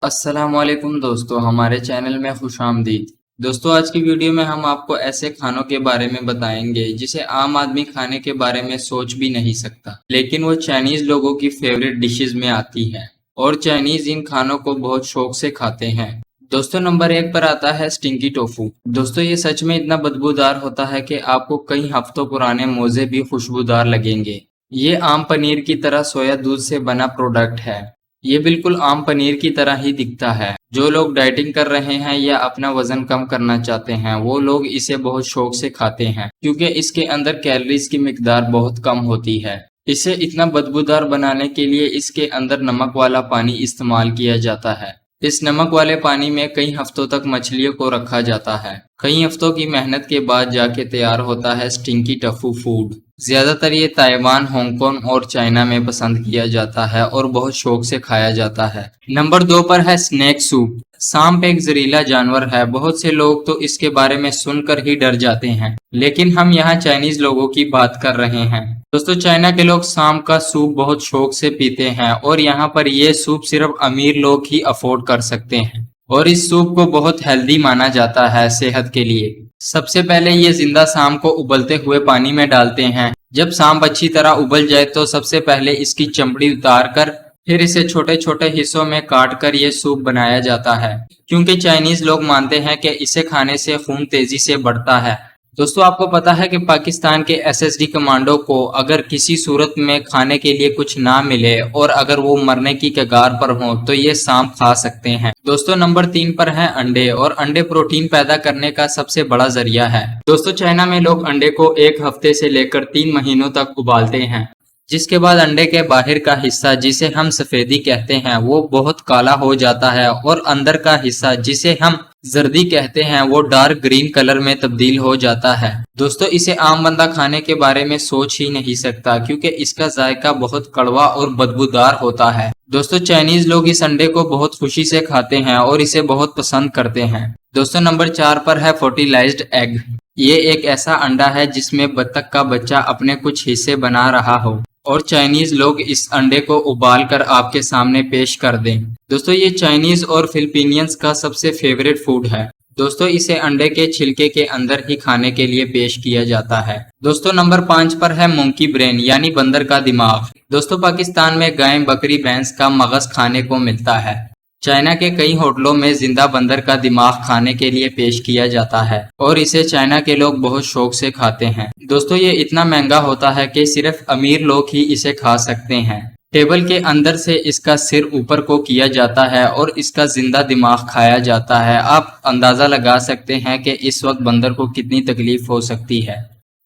अस्सलामुअलैकुम दोस्तों, हमारे चैनल में खुशामदीद। दोस्तों, आज की वीडियो में हम आपको ऐसे खानों के बारे में बताएंगे जिसे आम आदमी खाने के बारे में सोच भी नहीं सकता, लेकिन वो चाइनीज लोगों की फेवरेट डिशेस में आती है और चाइनीज इन खानों को बहुत शौक से खाते हैं। दोस्तों, नंबर 1 पर आता है स्टिंकी टोफू। दोस्तों, ये सच में इतना बदबूदार होता है कि आपको कई हफ्तों पुराने मोजे भी खुशबूदार लगेंगे। ये आम पनीर की तरह सोया दूध से बना प्रोडक्ट है। ये बिल्कुल आम पनीर की तरह ही दिखता है। जो लोग डाइटिंग कर रहे हैं या अपना वजन कम करना चाहते हैं, वो लोग इसे बहुत शौक से खाते हैं क्योंकि इसके अंदर कैलोरीज की मिकदार बहुत कम होती है। इसे इतना बदबूदार बनाने के लिए इसके अंदर नमक वाला पानी इस्तेमाल किया जाता है। इस नमक वाले पानी में कई हफ्तों तक मछलियों को रखा जाता है। कई हफ्तों की मेहनत के बाद जाके तैयार होता है स्टिंकी टफू फूड। ज्यादातर ये ताइवान, हांगकांग और चाइना में पसंद किया जाता है और बहुत शौक से खाया जाता है। नंबर 2 पर है स्नेक सूप। सांप एक जहरीला जानवर है। बहुत से लोग तो इसके बारे में सुनकर ही डर जाते हैं, लेकिन हम यहाँ चाइनीज लोगों की बात कर रहे हैं। दोस्तों, चाइना के लोग सांप का सूप बहुत शौक से पीते हैं और यहाँ पर ये सूप सिर्फ अमीर लोग ही अफोर्ड कर सकते हैं और इस सूप को बहुत हेल्दी माना जाता है सेहत के लिए। सबसे पहले ये जिंदा सांप को उबलते हुए पानी में डालते हैं। जब सांप अच्छी तरह उबल जाए तो सबसे पहले इसकी चमड़ी उतार कर फिर इसे छोटे छोटे हिस्सों में काट कर ये सूप बनाया जाता है, क्योंकि चाइनीज लोग मानते हैं कि इसे खाने से खून तेजी से बढ़ता है। दोस्तों, आपको पता है कि पाकिस्तान के एसएसडी कमांडो को अगर किसी सूरत में खाने के लिए कुछ ना मिले और अगर वो मरने की कगार पर हो तो ये सांप खा सकते हैं। दोस्तों, नंबर 3 पर है अंडे। और अंडे प्रोटीन पैदा करने का सबसे बड़ा जरिया है। दोस्तों, चाइना में लोग अंडे को 1 हफ्ते से लेकर 3 महीनों तक उबालते हैं, जिसके बाद अंडे के बाहर का हिस्सा जिसे हम सफेदी कहते हैं वो बहुत काला हो जाता है और अंदर का हिस्सा जिसे हम जर्दी कहते हैं वो डार्क ग्रीन कलर में तब्दील हो जाता है। दोस्तों, इसे आम बंदा खाने के बारे में सोच ही नहीं सकता क्योंकि इसका जायका बहुत कड़वा और बदबूदार होता है। दोस्तों, चाइनीज लोग इस अंडे को बहुत खुशी से खाते हैं और इसे बहुत पसंद करते हैं। दोस्तों, नंबर 4 पर है फर्टिलाइज्ड एग। ये एक ऐसा अंडा है जिसमें बत्तख का बच्चा अपने कुछ हिस्से बना रहा हो और चाइनीज लोग इस अंडे को उबाल कर आपके सामने पेश कर दें। दोस्तों, ये चाइनीज और फिलिपीनियंस का सबसे फेवरेट फूड है। दोस्तों, इसे अंडे के छिलके के अंदर ही खाने के लिए पेश किया जाता है। दोस्तों, नंबर 5 पर है मंकी ब्रेन यानी बंदर का दिमाग। दोस्तों, पाकिस्तान में गाय, बकरी, भैंस का मगज खाने को मिलता है। चाइना के कई होटलों में जिंदा बंदर का दिमाग खाने के लिए पेश किया जाता है और इसे चाइना के लोग बहुत शौक से खाते हैं। दोस्तों, ये इतना महंगा होता है कि सिर्फ अमीर लोग ही इसे खा सकते हैं। टेबल के अंदर से इसका सिर ऊपर को किया जाता है और इसका जिंदा दिमाग खाया जाता है। आप अंदाजा लगा सकते हैं कि इस वक्त बंदर को कितनी तकलीफ हो सकती है।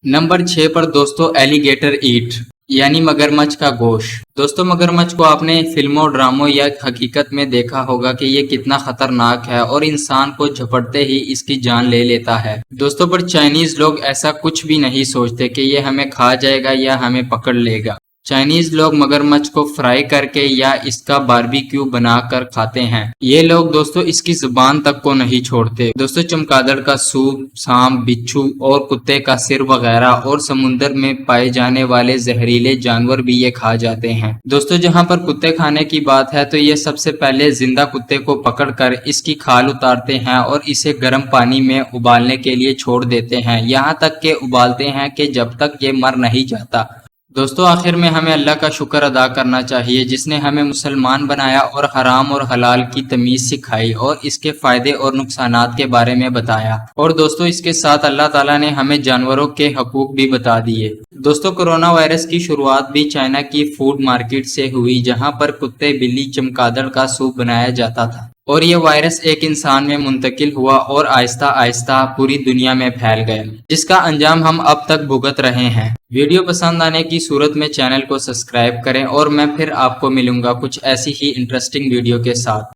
नंबर 6 पर दोस्तों एलिगेटर ईट यानी मगरमच्छ का गोश्त। दोस्तों, मगरमच्छ को आपने फिल्मों, ड्रामों या हकीकत में देखा होगा कि ये कितना खतरनाक है और इंसान को झपटते ही इसकी जान ले लेता है। दोस्तों, पर चाइनीज लोग ऐसा कुछ भी नहीं सोचते कि ये हमें खा जाएगा या हमें पकड़ लेगा। चाइनीज लोग मगरमच्छ को फ्राई करके या इसका बारबेक्यू बनाकर खाते हैं। ये लोग दोस्तों इसकी जुबान तक को नहीं छोड़ते। दोस्तों, चमगादड़ का सूप, सांप, बिच्छू और कुत्ते का सिर वगैरह और समुद्र में पाए जाने वाले जहरीले जानवर भी ये खा जाते हैं। दोस्तों, जहाँ पर कुत्ते खाने की बात है तो ये सबसे पहले जिंदा कुत्ते को पकड़कर इसकी खाल उतारते हैं और इसे गर्म पानी में उबालने के लिए छोड़ देते हैं, यहाँ तक के उबालते हैं कि जब तक ये मर नहीं जाता। दोस्तों, आखिर में हमें अल्लाह का शुक्र अदा करना चाहिए जिसने हमें मुसलमान बनाया और हराम और हलाल की तमीज सिखाई और इसके फायदे और नुकसानात के बारे में बताया। और दोस्तों, इसके साथ अल्लाह ताला ने हमें जानवरों के हकूक भी बता दिए। दोस्तों, कोरोना वायरस की शुरुआत भी चाइना की फूड मार्केट से हुई, जहां पर कुत्ते, बिल्ली, चमगादड़ का सूप बनाया जाता था और ये वायरस एक इंसान में मुंतकिल हुआ और आहिस्ता आहिस्ता पूरी दुनिया में फैल गया, जिसका अंजाम हम अब तक भुगत रहे हैं। वीडियो पसंद आने की सूरत में चैनल को सब्सक्राइब करें और मैं फिर आपको मिलूंगा कुछ ऐसी ही इंटरेस्टिंग वीडियो के साथ।